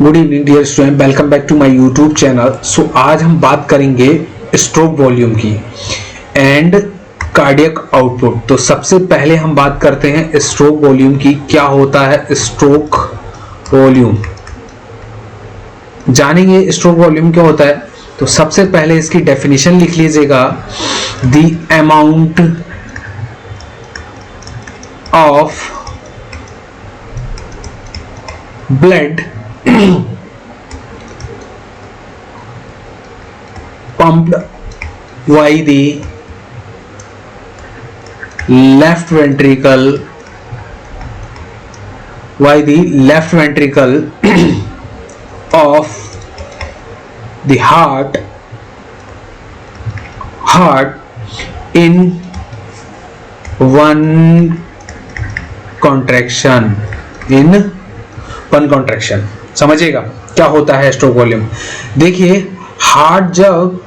Good evening dear student, welcome back to my YouTube channel. So आज हम बात करेंगे स्ट्रोक वॉल्यूम की एंड कार्डियक आउटपुट। तो सबसे पहले हम बात करते हैं स्ट्रोक वॉल्यूम की। क्या होता है स्ट्रोक वॉल्यूम, जानेंगे स्ट्रोक वॉल्यूम क्या होता है। तो सबसे पहले इसकी डेफिनेशन लिख लीजिएगा, the amount of blood pumped by the left ventricle of the heart in one contraction, समझिएगा क्या होता है स्ट्रोक वॉल्यूम। देखिए, हार्ट जब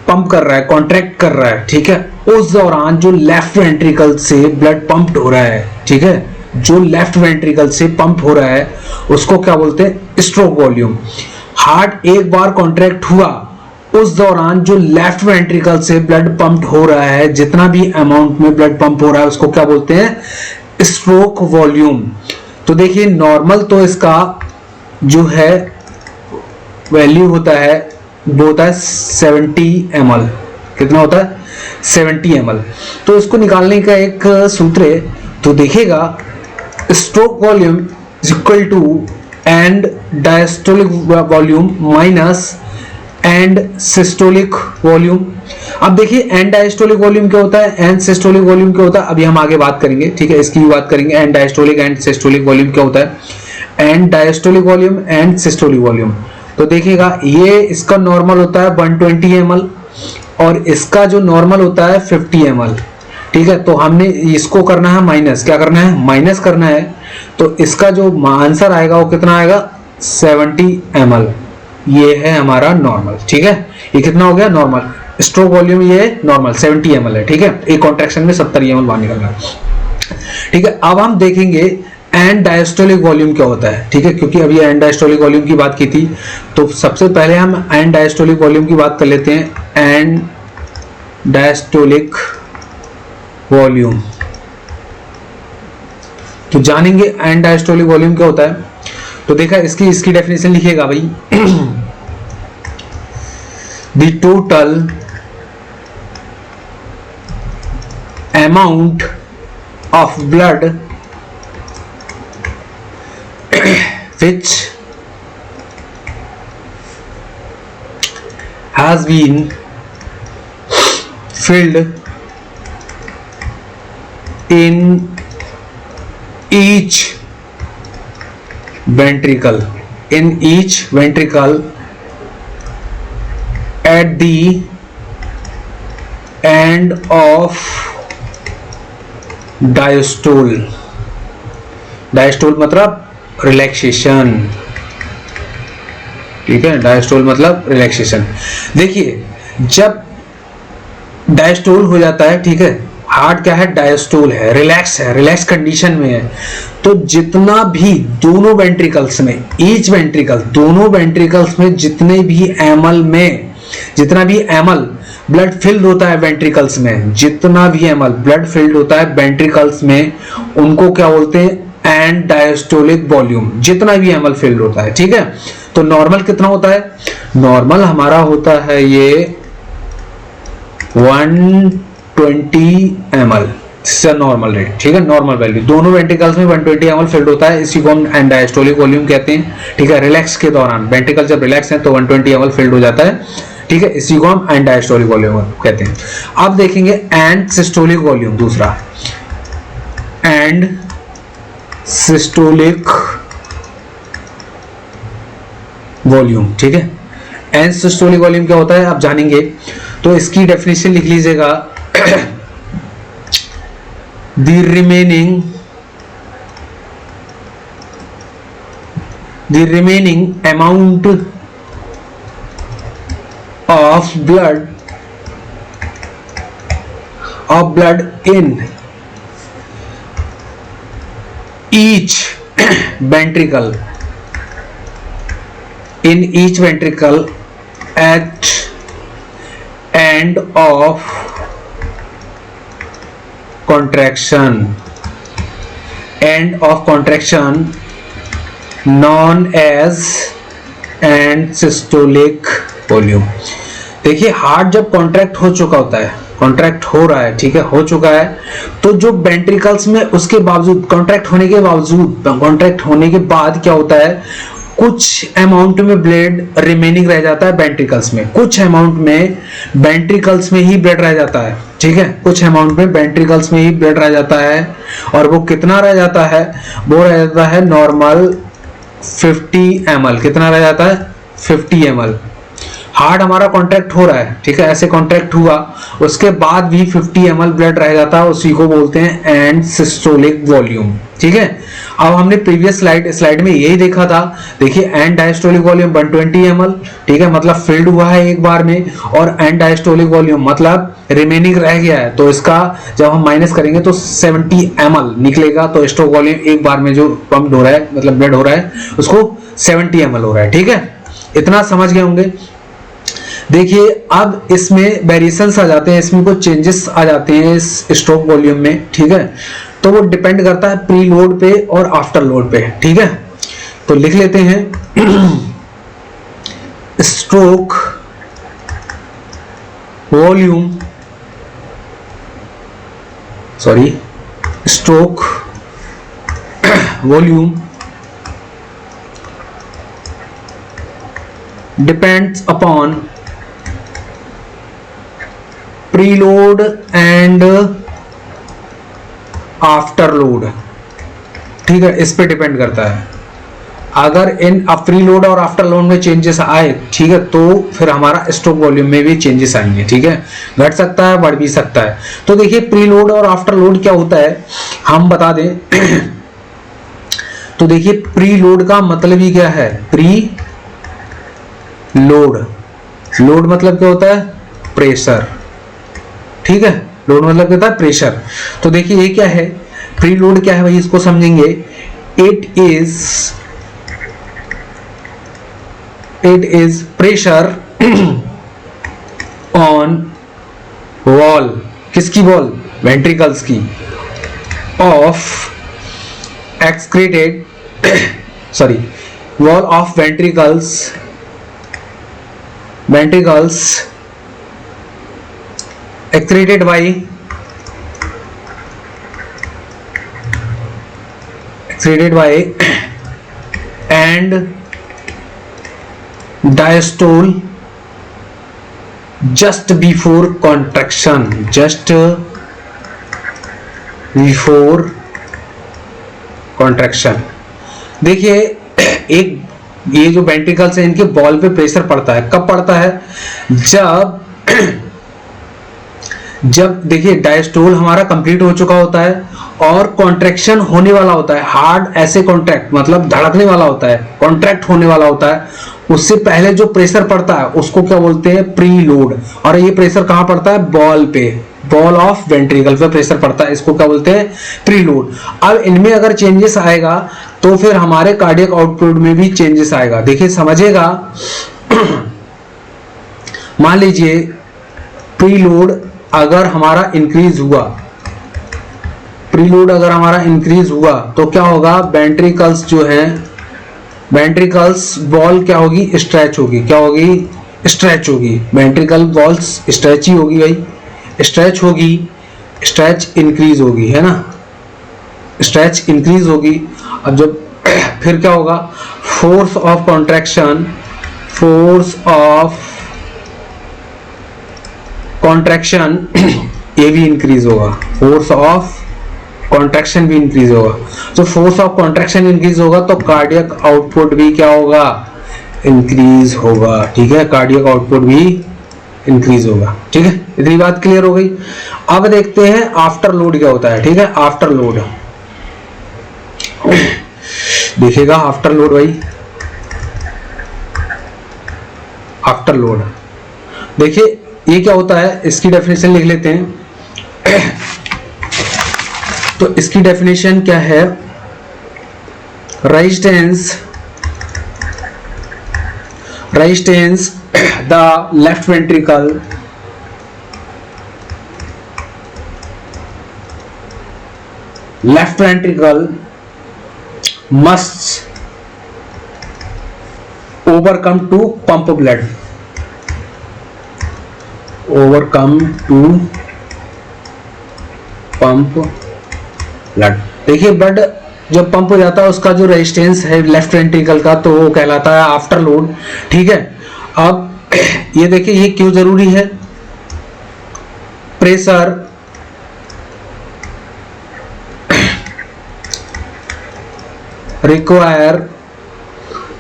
पंप कर रहा है, कॉन्ट्रैक्ट कर रहा है, ठीक है, उस दौरान जो लेफ्ट वेंट्रिकल से ब्लड पंप हो रहा है, ठीक है, जो लेफ्ट वेंट्रिकल से पंप हो रहा है उसको क्या बोलते हैं, स्ट्रोक वॉल्यूम। हार्ट एक बार कॉन्ट्रैक्ट हुआ, उस दौरान जो लेफ्ट वेंट्रिकल से ब्लड पंप हो रहा है, जितना भी अमाउंट में ब्लड पंप हो रहा है उसको क्या बोलते हैं, स्ट्रोक वॉल्यूम। तो देखिए, नॉर्मल तो इसका जो है वैल्यू होता है, वो होता है 70 ml। कितना होता है, 70 ml। तो इसको निकालने का एक सूत्र है। तो देखिएगा, stroke volume is equal to end diastolic volume minus end systolic volume. अब देखिए, एंड डायस्टोलिक वॉल्यूम क्या होता है, एंड सिस्टोलिक वॉल्यूम क्या होता है, अभी हम आगे बात करेंगे, ठीक है, इसकी भी बात करेंगे। And diastolic and systolic volume क्या होता है, and diastolic volume and systolic volume. तो देखिएगा, ये इसका नॉर्मल होता है 120 ml और इसका जो नॉर्मल होता है 50 ml, ठीक है। तो हमने इसको करना है माइनस, क्या करना है, माइनस करना है। तो इसका जो आंसर आएगा वो कितना आएगा, 70 ml। ये है हमारा नॉर्मल, ठीक है। ये कितना हो गया, नॉर्मल स्ट्रोक वॉल्यूम, ये नॉर्मल 70 ml है, ठीक है। एक कॉन्ट्रैक्शन में 70 ml बाहर निकलना है, ठीक है। अब हम देखेंगे एंड डायस्टोलिक वॉल्यूम क्या होता है, ठीक है, क्योंकि अभी एंड डायस्टोलिक वॉल्यूम की बात की थी। तो सबसे पहले हम एंड डायस्टोलिक वॉल्यूम की बात कर लेते हैं। एंड डायस्टोलिक वॉल्यूम, तो जानेंगे एंड डायस्टोलिक वॉल्यूम क्या होता है। तो देखा, इसकी डेफिनेशन लिखिएगा भाई, the total amount of blood which has been filled in each ventricle at the end of diastole मतलब रिलैक्सेशन, ठीक है, डायस्टोल मतलब रिलैक्सेशन। देखिए, जब डायस्टोल हो जाता है, ठीक है, हार्ट क्या है, डायस्टोल है, रिलैक्स कंडीशन में है। तो जितना भी दोनों वेंट्रिकल्स में, दोनों वेंट्रिकल्स में जितना भी एमल ब्लड फिल्ड होता है वेंट्रिकल्स में, जितना भी एमल ब्लड फिल्ड होता है वेंट्रिकल्स में, उनको क्या बोलते हैं, एंड डायस्टोलिक वॉल्यूम। जितना भी एमल फिल्ड होता है, ठीक है। तो नॉर्मल कितना होता है, नॉर्मल हमारा होता है ये 120 ml, नॉर्मल रेट, ठीक है, नॉर्मल वैल्यू। दोनों वेंट्रिकल्स में 120 ml फिल्ड होता है, इसी को हम एंड डायस्टोलिक वॉल्यूम कहते हैं, ठीक है। रिलैक्स के दौरान वेंट्रिकल जब रिलैक्स है तो 120 ml फिल्ड हो जाता है, ठीक है, इसी को हम एंड डायस्टोलिक वॉल्यूम कहते हैं। अब देखेंगे एंड सिस्टोलिक वॉल्यूम, दूसरा एंड सिस्टोलिक वॉल्यूम, ठीक है। एंड सिस्टोलिक वॉल्यूम क्या होता है आप जानेंगे। तो इसकी डेफिनेशन लिख लीजिएगा, the remaining amount of blood in each ventricle in each ventricle at end of contraction known as end systolic volume। देखिए हार्ट जब कॉन्ट्रैक्ट हो चुका होता है, कॉन्ट्रैक्ट हो रहा है, ठीक है, हो चुका है, तो जो वेंट्रिकल्स में उसके बावजूद कॉन्ट्रैक्ट होने के बाद क्या होता है, कुछ अमाउंट में ब्लड रिमेनिंग रह जाता है वेंट्रिकल्स में, कुछ अमाउंट में वेंट्रिकल्स में ही ब्लड रह जाता है, ठीक है, कुछ अमाउंट में वेंट्रिकल्स में ही ब्लड रह जाता है। और वो कितना रह जाता है, वो रह जाता है नॉर्मल 50 ml। कितना रह जाता है, 50 ml। हार्ट हमारा कॉन्ट्रैक्ट हो रहा है, ठीक है, ऐसे कॉन्ट्रैक्ट हुआ, उसके बाद भी 50 ml ब्लड रह जाता है, उसी को बोलते हैं एंड सिस्टोलिक वॉल्यूम, ठीक है। अब हमने प्रीवियस स्लाइड में यही देखा था, देखिए एंड डायस्टोलिक वॉल्यूम 120 ml, ठीक है, मतलब फिल्ड हुआ है एक बार में, और एंड डायस्टोलिक वॉल्यूम मतलब रिमेनिंग रह गया है, तो इसका जब हम माइनस करेंगे तो 70 ml निकलेगा, तो स्ट्रोक वॉल्यूम एक बार में जो पंप हो रहा है, मतलब ब्लड हो रहा है, उसको 70 ml हो रहा है, ठीक है, इतना समझ गए होंगे। देखिए अब इसमें वेरिएशंस आ जाते हैं, इसमें कुछ चेंजेस आ जाते हैं इस स्ट्रोक वॉल्यूम में, ठीक है, तो वो डिपेंड करता है प्री लोड पे और आफ्टर लोड पे, ठीक है। तो लिख लेते हैं stroke volume, stroke volume depends upon preload and after load, ठीक है, इस पे डिपेंड करता है। अगर इन प्रीलोड और आफ्टर लोड में चेंजेस आए, ठीक है, तो फिर हमारा स्ट्रोक वॉल्यूम में भी चेंजेस आएंगे, ठीक है, घट सकता है, बढ़ भी सकता है। तो देखिए प्रीलोड और आफ्टर लोड क्या होता है, हम बता दें तो देखिए प्रीलोड का मतलब ही क्या है, प्री लोड, लोड मतलब क्या होता है, प्रेशर, ठीक है, लोड मतलब क्या होता है, प्रेशर। तो देखिए ये क्या है, प्री लोड क्या है भाई, इसको समझेंगे। It is pressure on wall, किसकी वॉल, वेंट्रिकल्स की, of excreted wall of ventricles excreted by and diastole just before contraction, देखिए एक ये जो वेंट्रिकल्स है इनके बॉल पे प्रेशर पड़ता है, कब पड़ता है, जब देखिए डायस्टोल हमारा कंप्लीट हो चुका होता है और कॉन्ट्रैक्शन होने वाला होता है, हार्ट ऐसे कॉन्ट्रैक्ट मतलब धड़कने वाला होता है, कॉन्ट्रैक्ट होने वाला होता है, उससे पहले जो प्रेशर पड़ता है उसको क्या बोलते हैं, प्री लोड। और ये प्रेशर कहाँ पड़ता है, बॉल पे, बॉल ऑफ वेंट्रिकल पे प्रेशर पड़ता है, इसको क्या बोलते हैं, प्री लोड। अब इनमें अगर चेंजेस आएगा तो फिर हमारे कार्डियक आउटपुट में भी चेंजेस आएगा। देखिए समझिएगा, मान लीजिए प्री लोड अगर हमारा इंक्रीज हुआ, प्रीलोड अगर हमारा इंक्रीज हुआ तो क्या होगा, वेंट्रिकल्स जो है, वेंट्रिकल्स वॉल क्या होगी, स्ट्रेच होगी, क्या होगी, स्ट्रेच होगी, वेंट्रिकल वॉल्स स्ट्रेच ही होगी भाई, स्ट्रेच होगी, स्ट्रेच इंक्रीज होगी, है ना, स्ट्रेच इंक्रीज होगी। अब जब फिर क्या होगा, फोर्स ऑफ कॉन्ट्रैक्शन ये भी इंक्रीज होगा, फोर्स ऑफ कॉन्ट्रैक्शन भी इंक्रीज होगा। तो फोर्स ऑफ कॉन्ट्रैक्शन इंक्रीज होगा तो कार्डियक आउटपुट भी क्या होगा, इंक्रीज होगा, ठीक है, कार्डियक आउटपुट भी इंक्रीज होगा, ठीक है, इतनी बात क्लियर हो गई। अब देखते हैं आफ्टर लोड क्या होता है, ठीक है, आफ्टर लोड देखिएगा, आफ्टर लोड भाई, आफ्टर लोड देखिए ये क्या होता है, इसकी डेफिनेशन लिख लेते हैं। तो इसकी डेफिनेशन क्या है, resistance resistance the left ventricle must overcome to pump blood, देखिए ब्लड जब पंप हो जाता है उसका जो रेजिस्टेंस है लेफ्ट वेंट्रिकल का तो वो कहलाता है आफ्टर लोड। ठीक है, अब ये देखिए ये क्यों जरूरी है, pressure require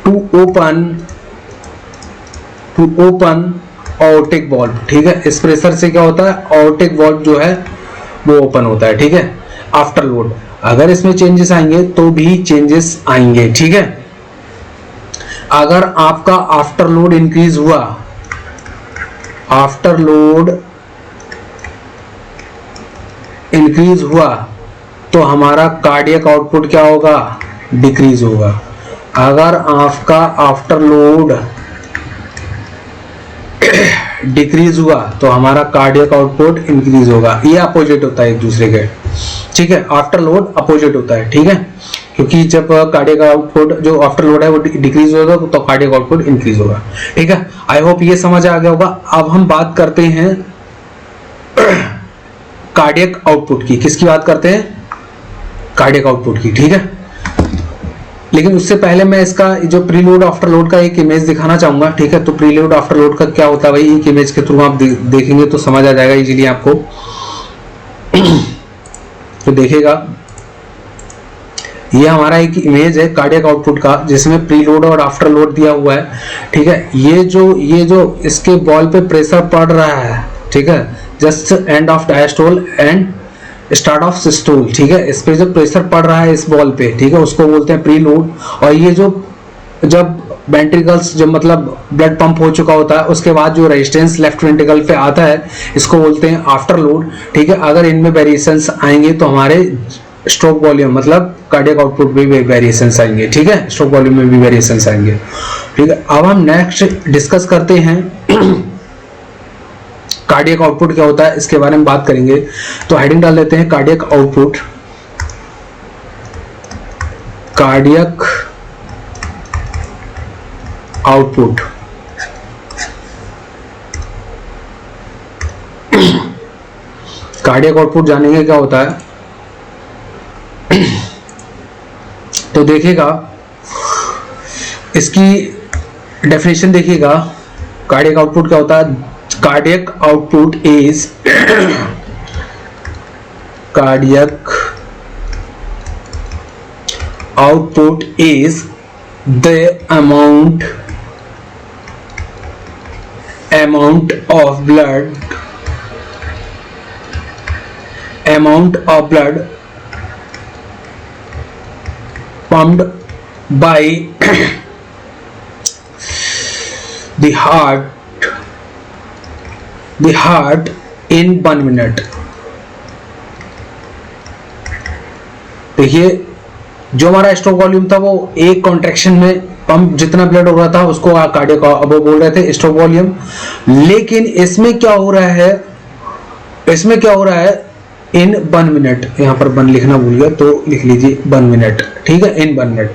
to open aortic valve. ठीक है, इस प्रेशर से क्या होता है, ऑर्टिक वॉल्व जो है वो ओपन होता है। ठीक है, आफ्टर लोड अगर इसमें चेंजेस आएंगे तो भी चेंजेस आएंगे। ठीक है, अगर आपका आफ्टर लोड इंक्रीज हुआ, तो हमारा कार्डियक आउटपुट क्या होगा, डिक्रीज होगा। अगर आपका आफ्टर लोड डिक्रीज हुआ तो हमारा कार्डियक आउटपुट इंक्रीज होगा। ये अपोजिट होता है एक दूसरे के। ठीक है, आफ्टर लोड अपोजिट होता है। ठीक है, क्योंकि जब कार्डियक आउटपुट जो आफ्टर लोड है वो डिक्रीज होगा तो कार्डियक आउटपुट इंक्रीज होगा। ठीक है, आई होप ये समझ आ गया होगा। अब हम बात करते हैं कार्डियक आउटपुट की। किसकी बात करते हैं, कार्डियक आउटपुट की। ठीक है, लेकिन उससे पहले मैं इसका जो प्रीलोड आफ्टर लोड का एक इमेज दिखाना चाहूंगा। ठीक है, तो प्रीलोड आफ्टर लोड का क्या होता है भाई, एक इमेज के थ्रू आप देखेंगे तो समझ आ जाएगा इजीली आपको। तो देखिएगा ये हमारा एक इमेज है कार्डियक आउटपुट का जिसमें प्रीलोड और आफ्टर लोड दिया हुआ है। ठीक है, ये जो इसके बॉल पे प्रेशर पड़ रहा है, ठीक है, just end of diastole and start of systole. ठीक है, इस पे जो प्रेशर पड़ रहा है इस बॉल पे, ठीक है, उसको बोलते हैं प्रीलोड। और ये जो जब वेंट्रिकल्स जब मतलब ब्लड पंप हो चुका होता है उसके बाद जो रेजिस्टेंस लेफ्ट वेंट्रिकल पे आता है इसको बोलते हैं आफ्टर लोड। ठीक है, अगर इनमें वेरिएशंस आएंगे तो हमारे स्ट्रोक वॉल्यूम मतलब कार्डियक आउटपुट में भी वेरिएशंस आएंगे। ठीक है, स्ट्रोक वॉल्यूम में भी वेरिएशंस आएंगे। ठीक है, अब हम नेक्स्ट डिस्कस करते हैं कार्डियक आउटपुट क्या होता है, इसके बारे में बात करेंगे। तो हेडिंग डाल देते हैं cardiac output. Cardiac output cardiac output जानेंगे क्या होता है। तो देखिएगा इसकी डेफिनेशन देखिएगा, कार्डियक आउटपुट क्या होता है। Cardiac output is the amount of blood pumped by the heart in 1 minute। देखिए जो हमारा स्ट्रोक वॉल्यूम था वो एक कॉन्ट्रैक्शन में पंप जितना ब्लड हो रहा था उसको कार्डियक अब बोल रहे थे स्ट्रोक वॉल्यूम। लेकिन इसमें क्या हो रहा है, इन 1 मिनट, यहाँ पर 1 लिखना भूल गया तो लिख लीजिए 1 मिनट। ठीक है, इन 1 मिनट,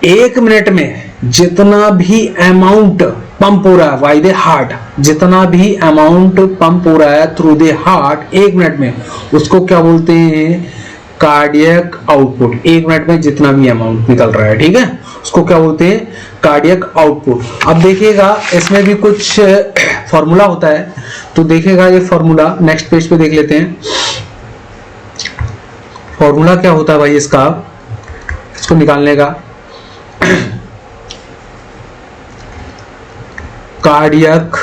1 मिनट में जितना भी अमाउंट पंप हो रहा है बाय द हार्ट, जितना भी अमाउंट पंप हो रहा है थ्रू द हार्ट 1 मिनट में, उसको क्या बोलते हैं, कार्डियक आउटपुट। 1 मिनट में जितना भी अमाउंट निकल रहा है, ठीक है, उसको क्या बोलते हैं, कार्डियक आउटपुट। अब देखिएगा इसमें भी कुछ फॉर्मूला होता है, तो देखिएगा ये फॉर्मूला नेक्स्ट पेज पे देख लेते हैं। फॉर्मूला क्या होता है भाई इसका, इसको निकालने का, cardiac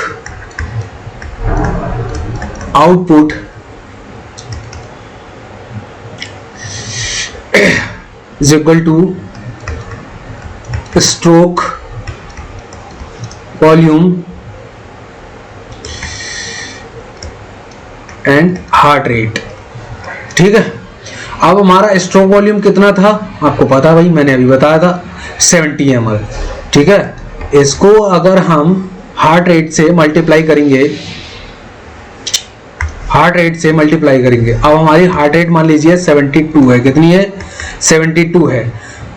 output is equal to stroke volume and heart rate। ठीक है, अब हमारा स्ट्रोक वॉल्यूम कितना था आपको पता भाई, मैंने अभी बताया था 70 ml। ठीक है, इसको अगर हम हार्ट रेट से मल्टीप्लाई करेंगे, हार्ट रेट से मल्टीप्लाई करेंगे, अब हमारी हार्ट रेट मान लीजिए 72 है, कितनी है 72 है,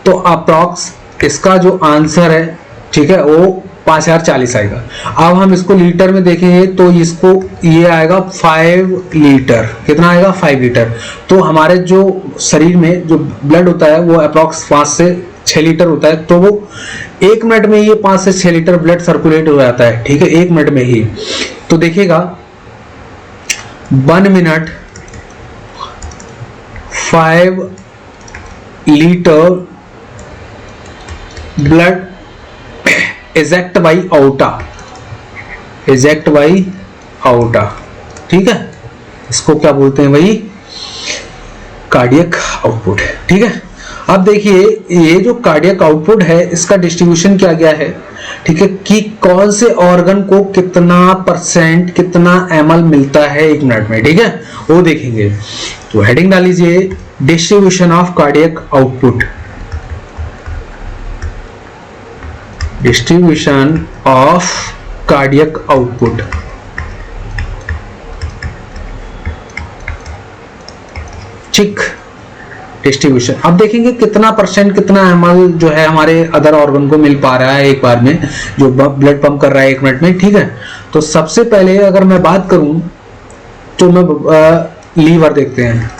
तो अप्रॉक्स इसका जो आंसर है, ठीक है, वो 5040 आएगा। अब हम इसको लीटर में देखेंगे तो इसको ये आएगा 5 लीटर, कितना आएगा 5 लीटर। तो हमारे जो शरीर में जो ब्लड होता है वो अप्रॉक्स 5 से 6 लीटर होता है, तो वो 1 मिनट में ये 5 से 6 लीटर ब्लड सर्कुलेट हो जाता है, ठीक है, 1 मिनट में ही। तो देखिएगा 1 minute 5 litre blood eject by outta, eject by outta, ठीक है, इसको क्या बोलते हैं भाई, कार्डियक आउटपुट, ठीक है। अब देखिए ये जो कार्डियक आउटपुट है इसका डिस्ट्रीब्यूशन क्या गया है, ठीक है, कि कौन से ऑर्गन को कितना परसेंट कितना ml मिलता है 1 मिनट में, ठीक है, वो देखेंगे। तो हेडिंग डाल लीजिए distribution of cardiac output, distribution of cardiac output. ठीक, डिस्ट्रीब्यूशन। अब देखेंगे कितना परसेंट कितना ml जो है हमारे अदर ऑर्गन को मिल पा रहा है एक बार में, जो ब्लड पंप कर रहा है 1 मिनट में, ठीक है। तो सबसे पहले अगर मैं बात करूं तो मैं लीवर देखते हैं,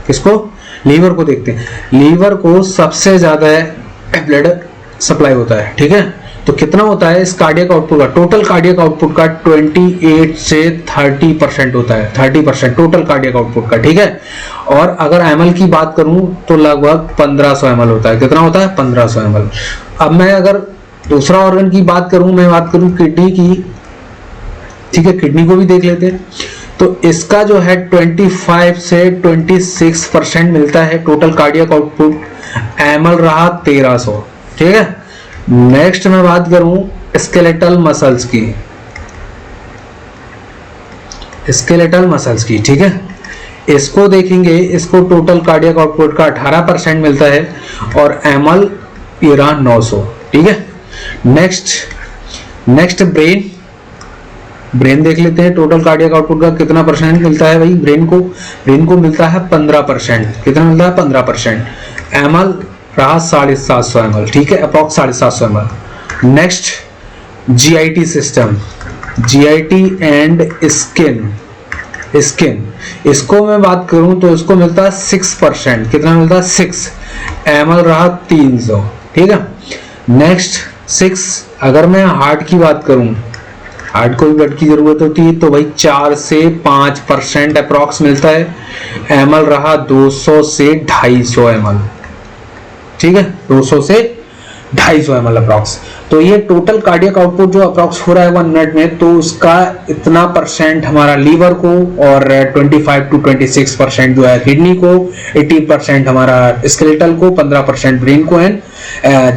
किसको, लीवर को देखते हैं। लीवर को सबसे ज्यादा ब्लड सप्लाई होता है, ठीक है। तो कितना होता है इस कार्डियक आउटपुट का, टोटल कार्डियक आउटपुट का 28 से 30% होता है, 30% टोटल कार्डियक आउटपुट का, ठीक है। और अगर ml की बात करूं तो लगभग 1500 ml होता है, कितना होता है 1500 ml। अब मैं अगर दूसरा ऑर्गन की बात करूं, मैं बात करूं किडनी की, ठीक है, किडनी को भी देख लेते हैं। तो इसका जो है 25 से 26% मिलता है टोटल कार्डियक आउटपुट, ml रहा 1300, ठीक है। नेक्स्ट मैं बात करूं स्केलेटल मसल्स की, स्केलेटल मसल्स की, ठीक है। इसको देखेंगे, इसको टोटल कार्डियक आउटपुट का 18% मिलता है और ml ये रहा 900, ठीक है। नेक्स्ट ब्रेन, ब्रेन देख लेते हैं, टोटल कार्डियक आउटपुट का कितना परसेंट मिलता है भाई ब्रेन को मिलता है 15%, कितना मिलता है 15%, ml रहा 750 ml, ठीक है, approx 750 ml। Next GIT system, GIT and skin, इसको मैं बात करूं तो इसको मिलता है 6%, कितना मिलता है 6, ml रहा 300, ठीक है। नेक्स्ट 6, अगर मैं हार्ट की बात करूं, हार्ट को भी ब्लड की जरूरत होती है, तो भाई 4 से 5% अप्रॉक्स मिलता है, ml रहा 200 से 250 ml, ठीक है, 200 से 250 ml अप्रॉक्स। तो ये टोटल कार्डियक आउटपुट जो अप्रॉक्स हो रहा है 1 मिनट में, तो उसका इतना परसेंट हमारा लीवर को और 25 to 26% जो है किडनी को, 80% हमारा स्केलेटल को, 15% ब्रेन को एंड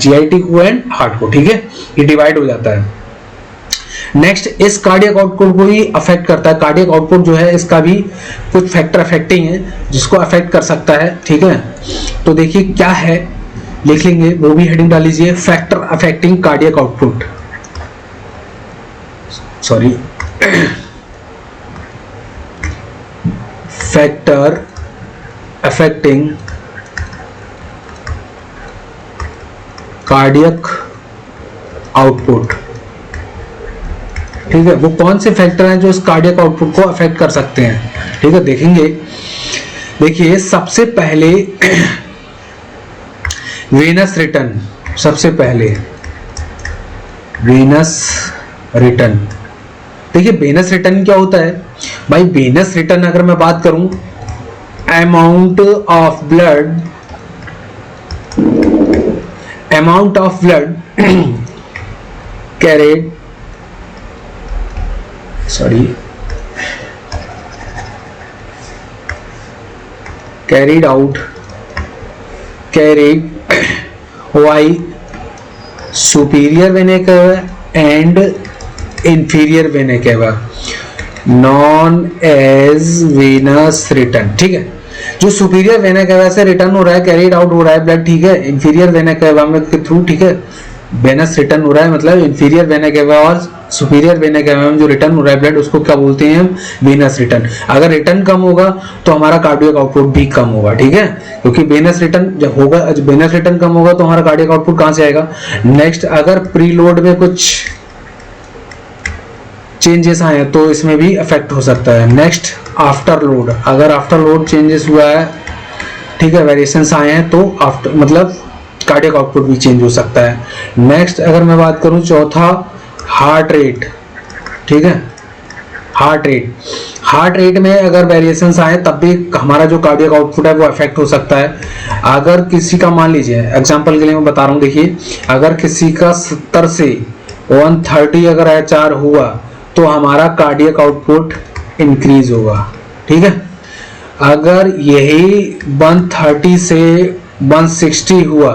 GIT को एंड हार्ट को, ठीक है, ये डिवाइड हो जाता है। नेक्स्ट इस कार्डियक आउटपुट को ही अफेक्ट करता है, कार्डियक आउटपुट जो है इसका भी कुछ फैक्टर अफेक्टिंग है जिसको अफेक्ट कर सकता है, ठीक है। तो देखिए क्या है, लिख लेंगे, वो भी हेडिंग डाल लीजिए, factor affecting cardiac output, sorry factor affecting cardiac output, ठीक है। वो कौन से फैक्टर हैं जो इस कार्डियक आउटपुट को अफेक्ट कर सकते हैं, ठीक है, देखेंगे। देखिए सबसे पहले वेनस रिटर्न, सबसे पहले वेनस रिटर्न। देखिए वेनस रिटर्न क्या होता है भाई, वेनस रिटर्न अगर मैं बात करूं, amount of blood carried, sorry carried by superior vena cava and inferior vena cava known as venous return, ठीक है। जो सुपीरियर वेना केवा से रिटर्न हो रहा है, कैरीड आउट हो रहा है ब्लड, ठीक है, इंफीरियर वेना केवा में के थ्रू, ठीक है, वेनस रिटर्न हो रहा है, मतलब इंफीरियर वेना केवा और सुपीरियर वेना केवा में जो रिटर्न हो रहा है ब्लड, उसको क्या बोलते हैं हम? Venus return. अगर रिटर्न कम होगा तो हमारा कार्डियक आउटपुट भी कम होगा, ठीक है, क्योंकि वेनस रिटर्न जब होगा, वेनस रिटर्न कम होगा तो हमारा कार्डियक आउटपुट कहां से आएगा? नेक्स्ट, अगर प्रीलोड में कुछ चेंजेस आए तो इसमें भी अफेक्ट हो सकता है। नेक्स्ट, आफ्टर लोड, अगर आफ्टर लोड चेंजेस हुआ है, ठीक है, वेरिएशंस आए हैं तो आफ्टर मतलब कार्डियक आउटपुट भी चेंज हो सकता है। नेक्स्ट, अगर मैं बात करूं चौथा, हार्ट रेट, ठीक है, हार्ट रेट, हार्ट रेट में अगर वेरिएशंस आए तब भी हमारा जो कार्डियक आउटपुट है वो अफेक्ट हो सकता है। अगर किसी का, मान लीजिए एग्जांपल के लिए मैं बता रहा हूं, देखिए अगर किसी का 70 से 130 अगर HR हुआ तो हमारा कार्डियक आउटपुट इंक्रीज होगा, ठीक है। अगर यही 130 से 160 हुआ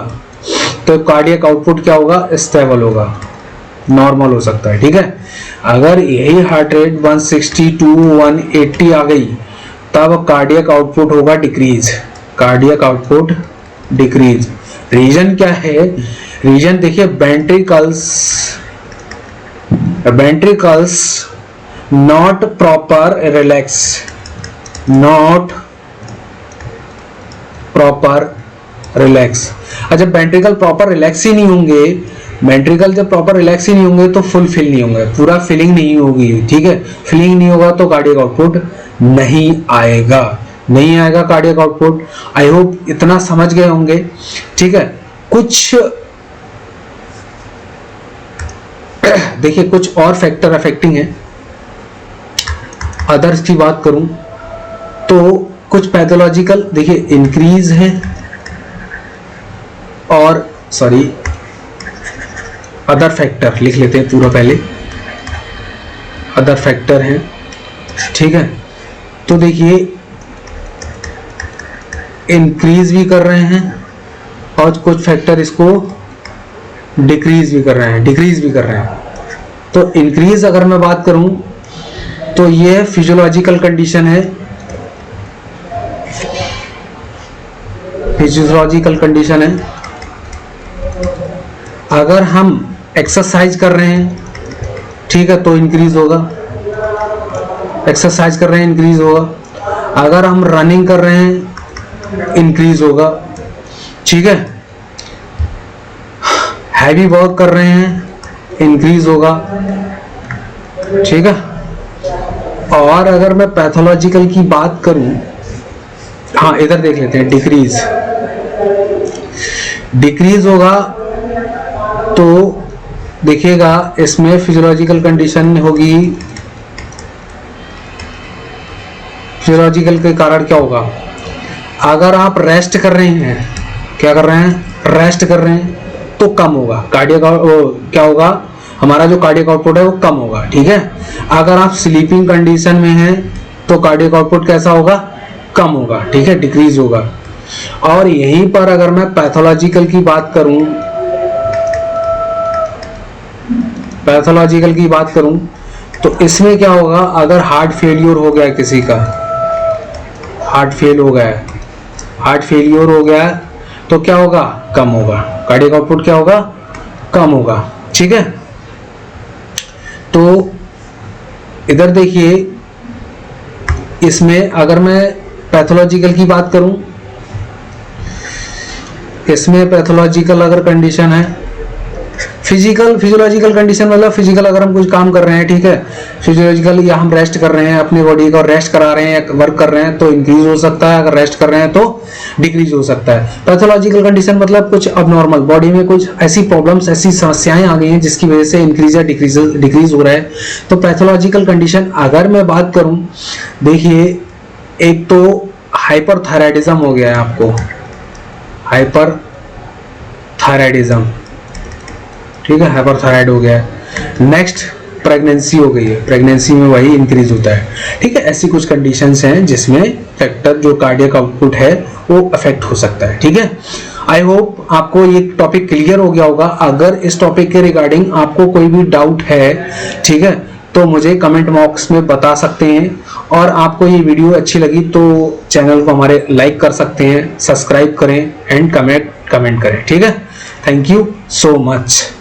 तो कार्डियक आउटपुट क्या होगा? स्टेबल होगा, नॉर्मल हो सकता है, ठीक है। अगर यही हार्ट रेट 160 टू 180 आ गई तब कार्डियक आउटपुट होगा decrease, cardiac output decrease. Reason क्या है? रीजन देखिए, ventricles not proper relax, not proper relax. अच्छा, वेंट्रिकल प्रॉपर रिलैक्स ही नहीं होंगे, वेंट्रिकल जब प्रॉपर रिलैक्स ही नहीं होंगे तो फुल फिल नहीं होंगे, पूरा फिलिंग नहीं होगी, ठीक है। फिलिंग नहीं होगा तो कार्डियक आउटपुट नहीं आएगा, नहीं आएगा कार्डियक आउटपुट। आई होप इतना समझ गए होंगे, ठीक है। कुछ देखिए कुछ और फैक्टर अफेक्टिंग है। अदर्स की बात करूं तो कुछ पैथोलॉजिकल, देखिए इंक्रीज है और सॉरी अदर फैक्टर लिख लेते हैं पूरा पहले, अदर फैक्टर हैं, ठीक है। तो देखिए इंक्रीज भी कर रहे हैं और कुछ फैक्टर इसको डिक्रीज भी कर रहे हैं, डिक्रीज भी कर रहे हैं। तो इंक्रीज अगर मैं बात करूं तो ये फिजियोलॉजिकल कंडीशन है, फिजियोलॉजिकल कंडीशन है। अगर हम एक्सरसाइज कर रहे हैं, ठीक है, तो इंक्रीज होगा, एक्सरसाइज कर रहे हैं इंक्रीज होगा। अगर हम रनिंग कर रहे हैं इंक्रीज होगा, ठीक है। हैवी वर्क कर रहे हैं इंक्रीज होगा, ठीक है। और अगर मैं पैथोलॉजिकल की बात करूं, हाँ इधर देख लेते हैं, डिक्रीज, डिक्रीज होगा तो देखिएगा इसमें फिजियोलॉजिकल कंडीशन होगी। फिजियोलॉजिकल के कारण क्या होगा? अगर आप रेस्ट कर रहे हैं, क्या कर रहे हैं? रेस्ट कर रहे हैं तो कम होगा कार्डियक, क्या होगा? हमारा जो कार्डियक आउटपुट है वो कम होगा, ठीक है। अगर आप स्लीपिंग कंडीशन में हैं तो कार्डियक आउटपुट कैसा होगा? कम होगा, ठीक है, डिक्रीज होगा। और यहीं पर अगर मैं पैथोलॉजिकल की बात करूं, पैथोलॉजिकल की बात करूं तो इसमें क्या होगा? अगर हार्ट फेलियर हो गया, किसी का हार्ट फेल हो गया, हार्ट फेलियर हो गया तो क्या होगा? कम होगा, कार्डियक आउटपुट क्या होगा? कम होगा, ठीक है। तो इधर देखिए, इसमें अगर मैं पैथोलॉजिकल की बात करूं, इसमें पैथोलॉजिकल अगर कंडीशन है, फिजिकल, फिजियोलॉजिकल कंडीशन मतलब फिजिकल अगर हम कुछ काम कर रहे हैं, ठीक है, फिजियोलॉजिकल या हम रेस्ट कर रहे हैं, अपनी बॉडी को रेस्ट करा रहे हैं या वर्क कर रहे हैं तो इंक्रीज हो सकता है, अगर रेस्ट कर रहे हैं तो डिक्रीज हो सकता है। पैथोलॉजिकल कंडीशन मतलब कुछ अबनॉर्मल, बॉडी में कुछ ऐसी प्रॉब्लम्स, ऐसी समस्याएं आ गई हैं जिसकी वजह से इंक्रीज या डिक्रीज हो रहा है। तो पैथोलॉजिकल कंडीशन अगर मैं बात करूं, देखिए एक तो हाइपरथायराइडिज्म हो गया है आपको, हाइपरथायराइडिज्म, ठीक है, हाइपरथायराइड हो गया है। नेक्स्ट प्रेगनेंसी हो गई है, प्रेगनेंसी में वही इंक्रीज होता है, ठीक है। ऐसी कुछ कंडीशंस हैं जिसमें फैक्टर जो कार्डियक आउटपुट है वो अफेक्ट हो सकता है, ठीक है। आई होप आपको ये टॉपिक क्लियर हो गया होगा। अगर इस टॉपिक के रिगार्डिंग आपको कोई भी डाउट है, ठीक है, तो मुझे कमेंट बॉक्स में बता सकते हैं। और आपको ये वीडियो अच्छी लगी तो चैनल को हमारे लाइक कर सकते हैं, सब्सक्राइब करें एंड कमेंट करें, ठीक है। Thank you so much.